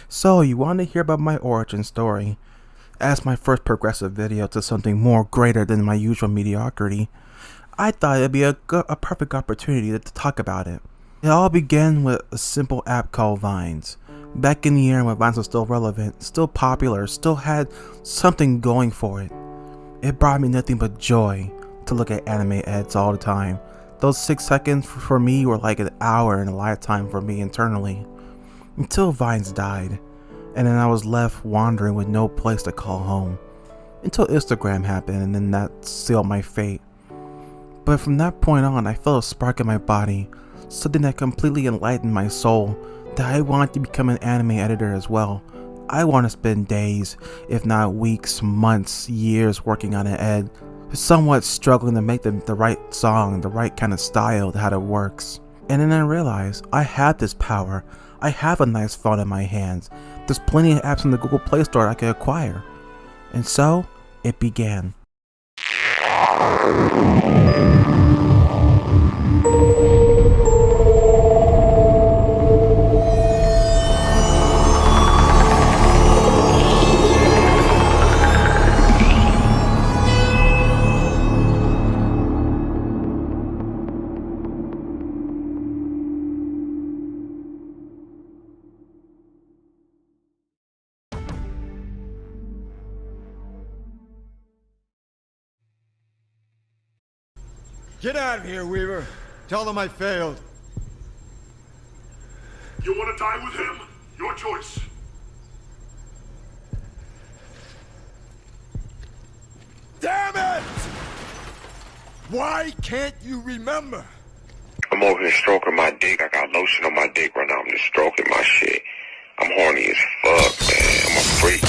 So, you want to hear about my origin story? As my first progressive video to something more greater than my usual mediocrity, I thought it'd be a perfect opportunity to talk about it. It all began with a simple app called Vines. Back in the year when Vines was still relevant, still popular, still had something going for it. It brought me nothing but joy to look at anime ads all the time. Those 6 seconds for me were like an hour in a lifetime for me internally. Until Vines died, and then I was left wandering with no place to call home. Until Instagram happened, and then that sealed my fate. But from that point on, I felt a spark in my body, something that completely enlightened my soul, that I wanted to become an anime editor as well. I want to spend days, if not weeks, months, years working on an ed, somewhat struggling to make the right song, the right kind of style, how it works. And then I realized I have this power. I have a nice phone in my hands. There's plenty of apps in the Google Play Store I could acquire. And so, it began. Get out of here, Weaver. Tell them I failed. You want to die with him? Your choice. Damn it! Why can't you remember? I'm over here stroking my dick. I got lotion on my dick right now. I'm just stroking my shit. I'm horny as fuck, man. I'm a freak.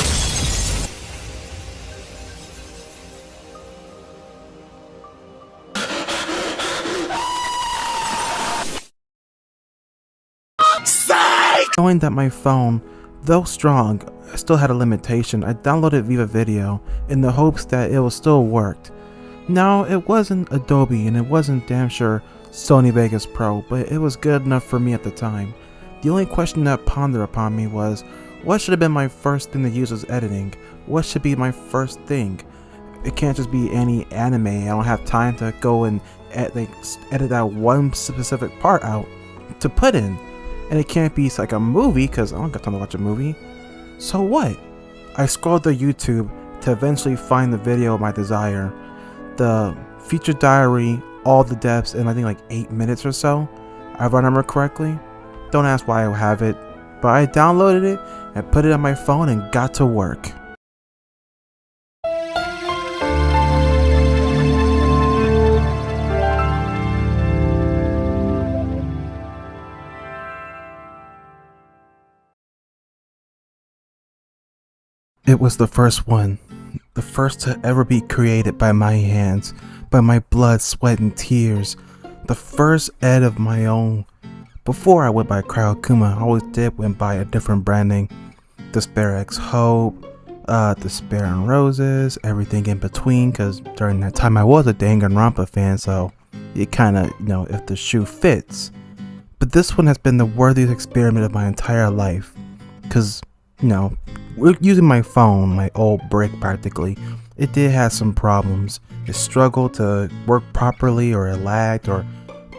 Knowing that my phone, though strong, still had a limitation, I downloaded Viva Video in the hopes that it will still work. Now, it wasn't Adobe and it wasn't damn sure Sony Vegas Pro, but it was good enough for me at the time. The only question that pondered upon me was, what should have been my first thing to use as editing? What should be my first thing? It can't just be any anime. I don't have time to go and edit that one specific part out to put in. And it can't be like a movie, because I don't got time to watch a movie. So what? I scrolled through YouTube to eventually find the video of my desire. The feature diary, all the depths in I think like 8 minutes or so, if I remember correctly. Don't ask why I have it, but I downloaded it and put it on my phone and got to work. It was the first one, the first to ever be created by my hands, by my blood, sweat, and tears, the first ed of my own. Before I went by Cryo-Kuma, I always went by a different branding, Despair X Hope, Despair and Roses, everything in between, because during that time I was a Danganronpa fan, so it kind of, if the shoe fits. But this one has been the worthiest experiment of my entire life, because we're using my phone, my old brick practically. It did have some problems. It struggled to work properly, or it lagged, or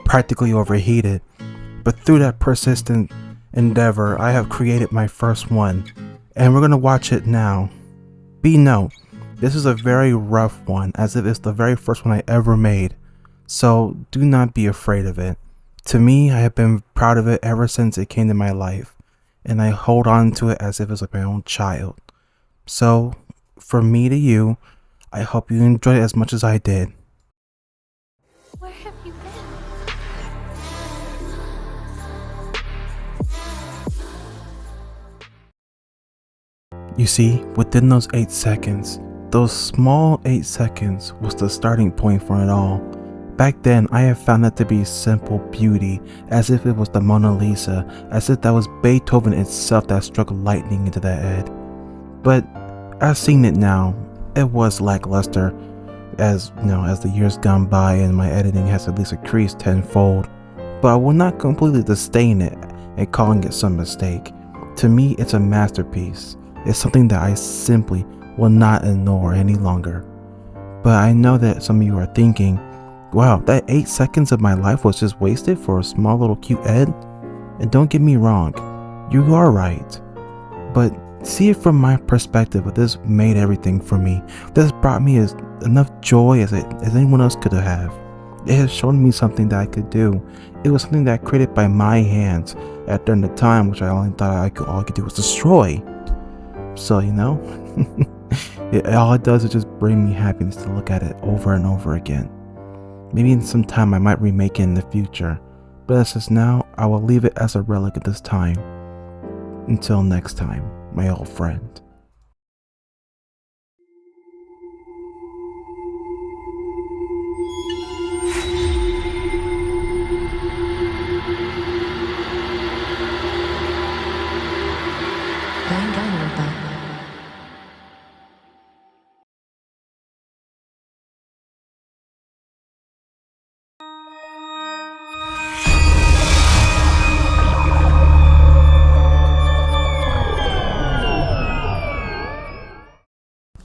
practically overheated. But through that persistent endeavor, I have created my first one. And we're going to watch it now. Be note, this is a very rough one, as if it's the very first one I ever made. So do not be afraid of it. To me, I have been proud of it ever since it came to my life. And I hold on to it as if it's like my own child. So, from me to you, I hope you enjoyed it as much as I did. Where have you been? You see, within those 8 seconds, those small 8 seconds was the starting point for it all. Back then, I had found that to be simple beauty, as if it was the Mona Lisa, as if that was Beethoven itself that struck lightning into that head. But I've seen it now. It was lackluster, as the years gone by and my editing has at least increased tenfold. But I will not completely disdain it and calling it some mistake. To me, it's a masterpiece. It's something that I simply will not ignore any longer. But I know that some of you are thinking, wow, that 8 seconds of my life was just wasted for a small little cute Ed? And don't get me wrong, you are right. But see it from my perspective, this made everything for me. This brought me enough joy as anyone else could have. It has shown me something that I could do. It was something that I created by my hands at during the time, which I only thought all I could do was destroy. So, you know, all it does is just bring me happiness to look at it over and over again. Maybe in some time I might remake it in the future, but as of now, I will leave it as a relic at this time. Until next time, my old friend.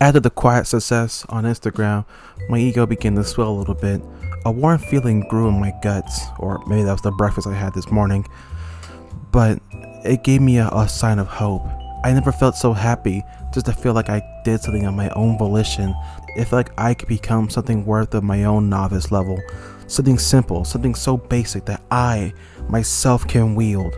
After the quiet success on Instagram, my ego began to swell a little bit. A warm feeling grew in my guts, or maybe that was the breakfast I had this morning, but it gave me a sign of hope. I never felt so happy just to feel like I did something on my own volition. It felt like I could become something worth of my own novice level, something simple, something so basic that I, myself, can wield.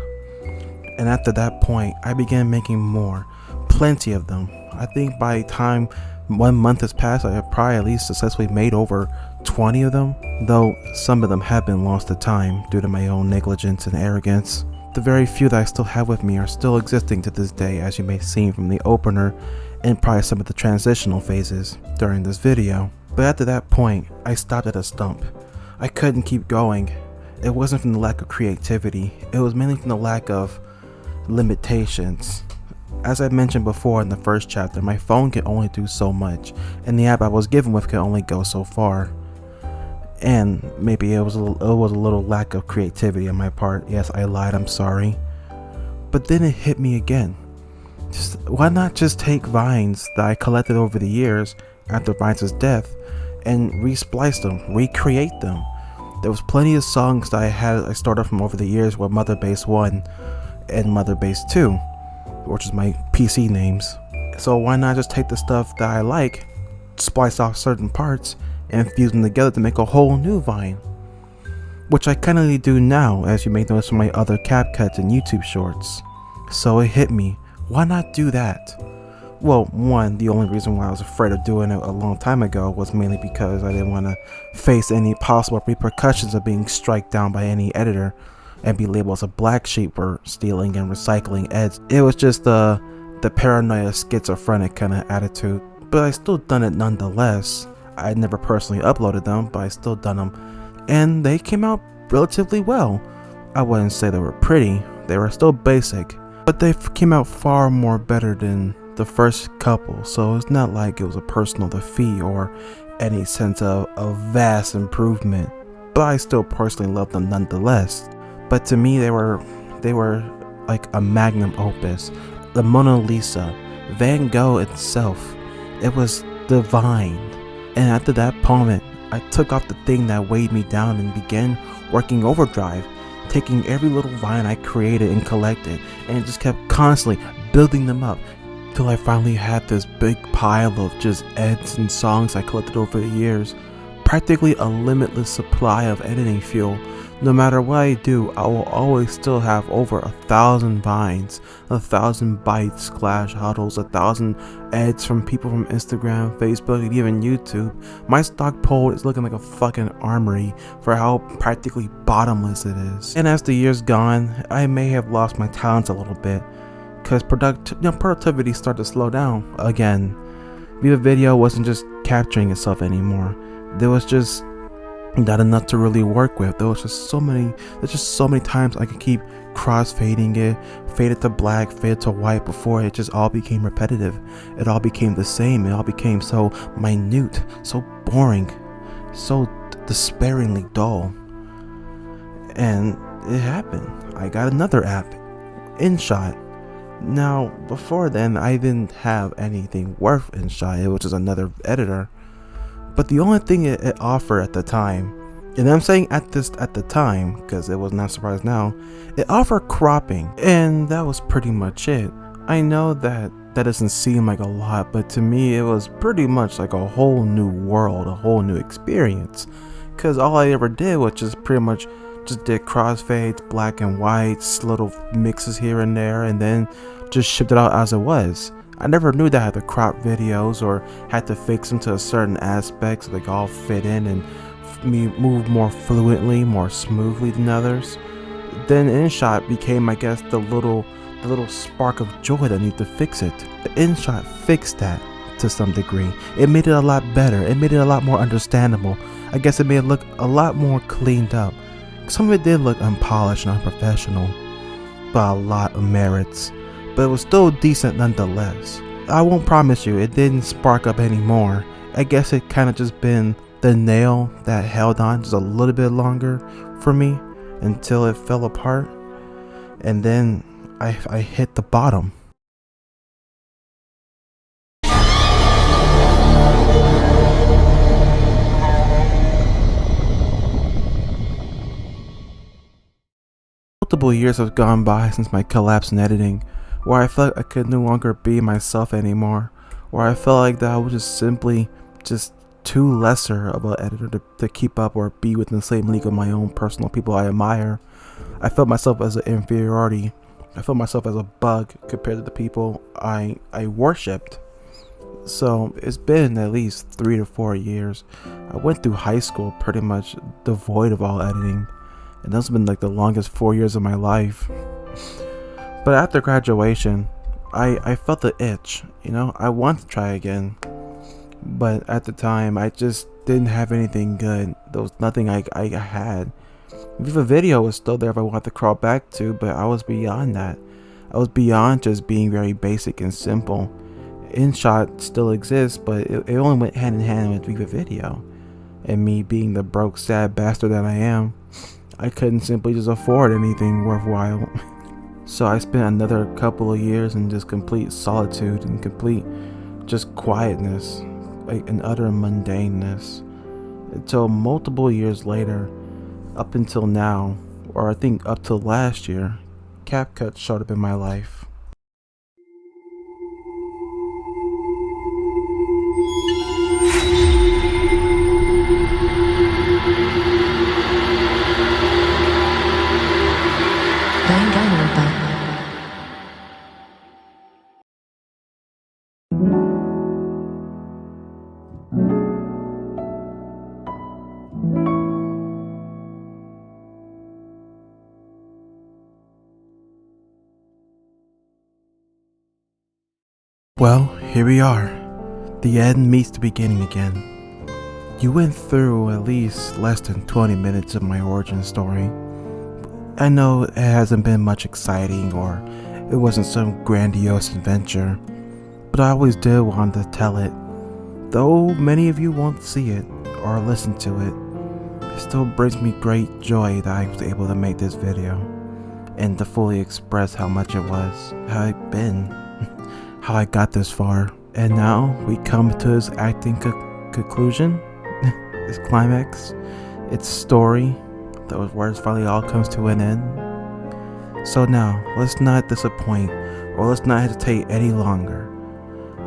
And after that point, I began making more, plenty of them. I think by the time 1 month has passed, I have probably at least successfully made over 20 of them, though some of them have been lost to time due to my own negligence and arrogance. The very few that I still have with me are still existing to this day, as you may see from the opener and probably some of the transitional phases during this video. But after that point, I stopped at a stump. I couldn't keep going. It wasn't from the lack of creativity, it was mainly from the lack of limitations. As I mentioned before in the first chapter, my phone can only do so much, and the app I was given with could only go so far. And maybe it was a little lack of creativity on my part. Yes, I lied, I'm sorry. But then it hit me again. Why not just take vines that I collected over the years after Vines' death and resplice them, recreate them? There was plenty of songs that I started from over the years with Mother Base 1 and Mother Base 2, which is my PC names. So why not just take the stuff that I like, splice off certain parts, and fuse them together to make a whole new Vine? Which I kinda do now, as you may notice from my other CapCuts and YouTube shorts. So it hit me, why not do that? Well, one, the only reason why I was afraid of doing it a long time ago was mainly because I didn't want to face any possible repercussions of being struck down by any editor and be labeled as a black sheep for stealing and recycling eds. It was just the paranoia schizophrenic kind of attitude, but I still done it nonetheless. I never personally uploaded them, but I still done them, and they came out relatively well. I wouldn't say they were pretty, they were still basic, but they came out far more better than the first couple, so it's not like it was a personal defeat or any sense of a vast improvement, but I still personally love them nonetheless. But to me, they were like a magnum opus, the Mona Lisa, Van Gogh itself. It was divine. And after that moment, I took off the thing that weighed me down and began working overdrive, taking every little vine I created and collected, and just kept constantly building them up till I finally had this big pile of just eds and songs I collected over the years. Practically a limitless supply of editing fuel. No matter what I do, I will always still have over 1,000 vines, 1,000 bytes, clash huddles, 1,000 eds from people from Instagram, Facebook, and even YouTube. My stock pool is looking like a fucking armory for how practically bottomless it is. And as the years gone, I may have lost my talents a little bit, because productivity started to slow down again. Viva Video wasn't just capturing itself anymore. There was just not enough to really work with. There's just so many times I could keep cross-fading it, fade it to black, fade it to white before it just all became repetitive. It all became the same. It all became so minute, so boring, so despairingly dull. And it happened. I got another app, InShot. Now, before then, I didn't have anything worth InShot, which is another editor. But the only thing it offered at the time, and I'm saying at the time because it was not surprised now, it offered cropping, and that was pretty much it. I know that doesn't seem like a lot, but to me it was pretty much like a whole new world, a whole new experience. Because all I ever did was just pretty much just did crossfades, black and whites, little mixes here and there, and then just shipped it out as it was. I never knew that I had to crop videos or had to fix them to a certain aspect so they could all fit in and move more fluently, more smoothly than others. Then InShot became, I guess, the little spark of joy that needed to fix it. InShot fixed that to some degree. It made it a lot better. It made it a lot more understandable. I guess it made it look a lot more cleaned up. Some of it did look unpolished and unprofessional, but a lot of merits. But it was still decent nonetheless. I won't promise you it didn't spark up anymore. I guess it kind of just been the nail that held on just a little bit longer for me until it fell apart. And then I hit the bottom. Multiple years have gone by since my collapse in editing, where I felt I could no longer be myself anymore, where I felt like that I was just simply just too lesser of an editor to keep up or be within the same league of my own personal people I admire. I felt myself as an inferiority. I felt myself as a bug compared to the people I worshipped. So it's been at least 3 to 4 years. I went through high school pretty much devoid of all editing, and those have been like the longest 4 years of my life. But after graduation, I felt the itch, I wanted to try again. But at the time, I just didn't have anything good. There was nothing I had. Viva Video was still there if I wanted to crawl back to, but I was beyond that. I was beyond just being very basic and simple. InShot still exists, but it only went hand in hand with Viva Video. And me being the broke, sad bastard that I am, I couldn't simply just afford anything worthwhile. So I spent another couple of years in just complete solitude and complete just quietness, like an utter mundaneness, until multiple years later, up until now, or I think up till last year, CapCut showed up in my life. Well, here we are. The end meets the beginning again. You went through at least less than 20 minutes of my origin story. I know it hasn't been much exciting or it wasn't some grandiose adventure, but I always did want to tell it. Though many of you won't see it or listen to it, it still brings me great joy that I was able to make this video and to fully express how much it was, how I've been, how I got this far. And now we come to its acting conclusion, its climax, its story, those words finally all comes to an end. So now, let's not disappoint or let's not hesitate any longer.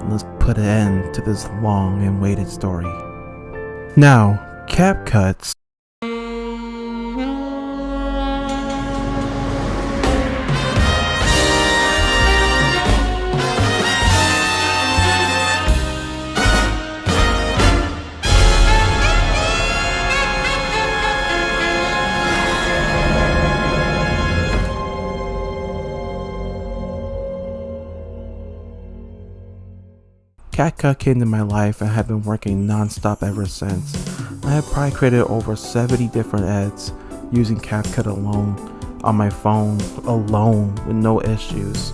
Let's put an end to this long and waited story. Now, CapCut's CapCut came to my life and have been working non-stop ever since. I have probably created over 70 different ads using CapCut alone, on my phone, alone, with no issues.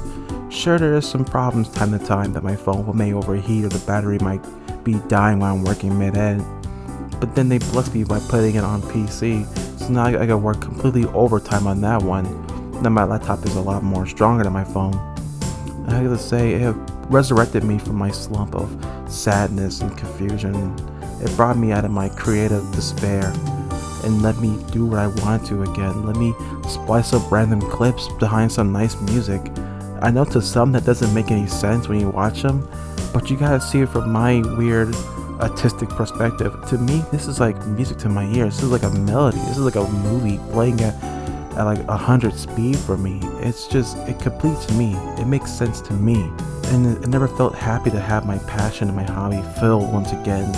Sure, there is some problems time to time that my phone may overheat or the battery might be dying while I'm working mid-ed, but then they blessed me by putting it on PC, so now I can work completely overtime on that one. Then my laptop is a lot more stronger than my phone. I gotta say, it resurrected me from my slump of sadness and confusion. It brought me out of my creative despair and let me do what I want to again. Let me splice up random clips behind some nice music. I know to some that doesn't make any sense when you watch them, but you gotta see it from my weird artistic perspective. To me, this is like music to my ears. This is like a melody. This is like a movie playing at like 100 speed for me. It's just, it completes me. It makes sense to me. And it never felt happy to have my passion and my hobby filled once again.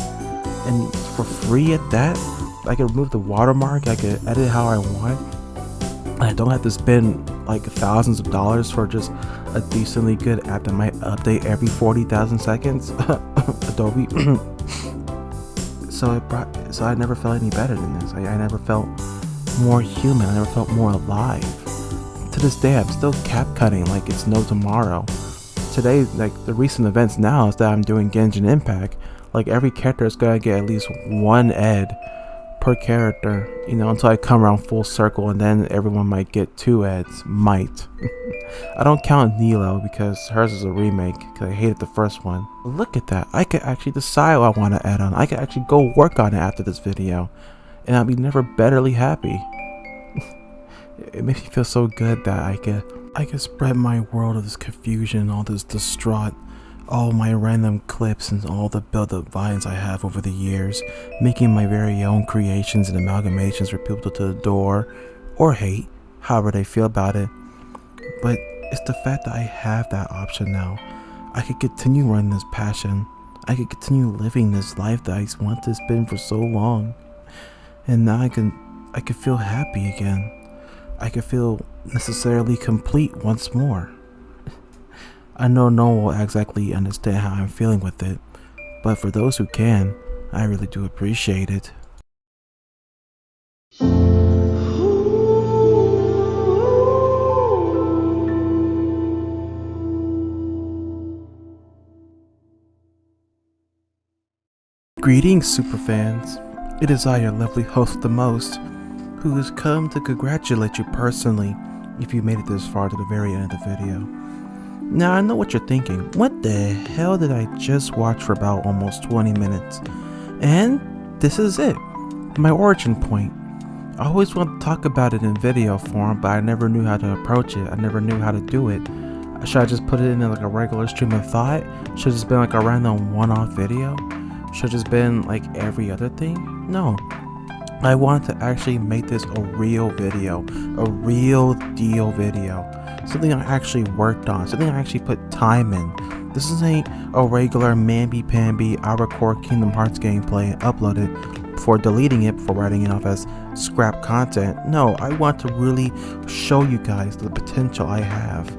And for free at that, I can remove the watermark, I can edit how I want. I don't have to spend like thousands of dollars for just a decently good app that might update every 40,000 seconds. Adobe. So I never felt any better than this. I never felt more human. I never felt more alive. To this day, I'm still cap cutting like it's no tomorrow. Today, like the recent events now is that I'm doing Genshin Impact. Like every character is gonna get at least one ed per character, you know, until I come around full circle, and then everyone might get 2 eds. Might. I don't count Nilo because hers is a remake because I hated the first one. Look at that. I could actually decide what I want to add on. I could actually go work on it after this video, and I'll be never betterly happy. It makes me feel so good that I could spread my world of this confusion, all this distraught, all my random clips and all the build-up vines I have over the years, making my very own creations and amalgamations for people to adore or hate, however they feel about it. But it's the fact that I have that option now. I could continue running this passion. I could continue living this life that I wanted to spend for so long. And now I can feel happy again. I can feel necessarily complete once more. I know no one will exactly understand how I'm feeling with it, but for those who can, I really do appreciate it. Greetings, superfans. It is I, your lovely host, The Most, who has come to congratulate you personally if you made it this far to the very end of the video. Now, I know what you're thinking. What the hell did I just watch for about almost 20 minutes? And this is it. My origin point. I always wanted to talk about it in video form, but I never knew how to approach it. I never knew how to do it. Should I just put it in like a regular stream of thought? Should it just been like a random one-off video? Should it just been like every other thing? No. I wanted to actually make this a real video. A real deal video. Something I actually worked on, something I actually put time in. This isn't a regular mamby-pamby, I record Kingdom Hearts gameplay and upload it before deleting it, before writing it off as scrap content. No, I want to really show you guys the potential I have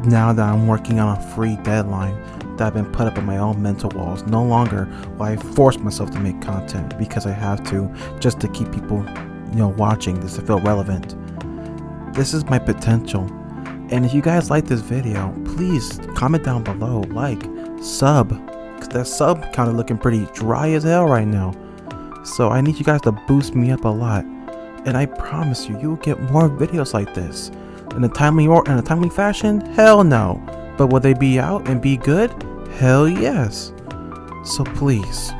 now that I'm working on a free deadline that I've been put up on my own mental walls. No longer will I force myself to make content because I have to, just to keep people, watching this to feel relevant. This is my potential. And if you guys like this video, please comment down below, like, sub, because that sub count is looking pretty dry as hell right now. So I need you guys to boost me up a lot. And I promise you, you'll get more videos like this. In a timely fashion? Hell no. But will they be out and be good? Hell yes. So please,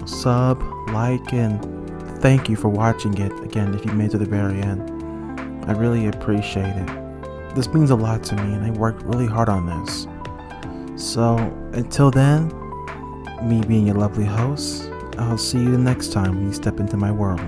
sub, like, and thank you for watching it again if you made it to the very end. I really appreciate it. This means a lot to me, and I worked really hard on this. So, until then, me being your lovely host, I'll see you next time when you step into my world.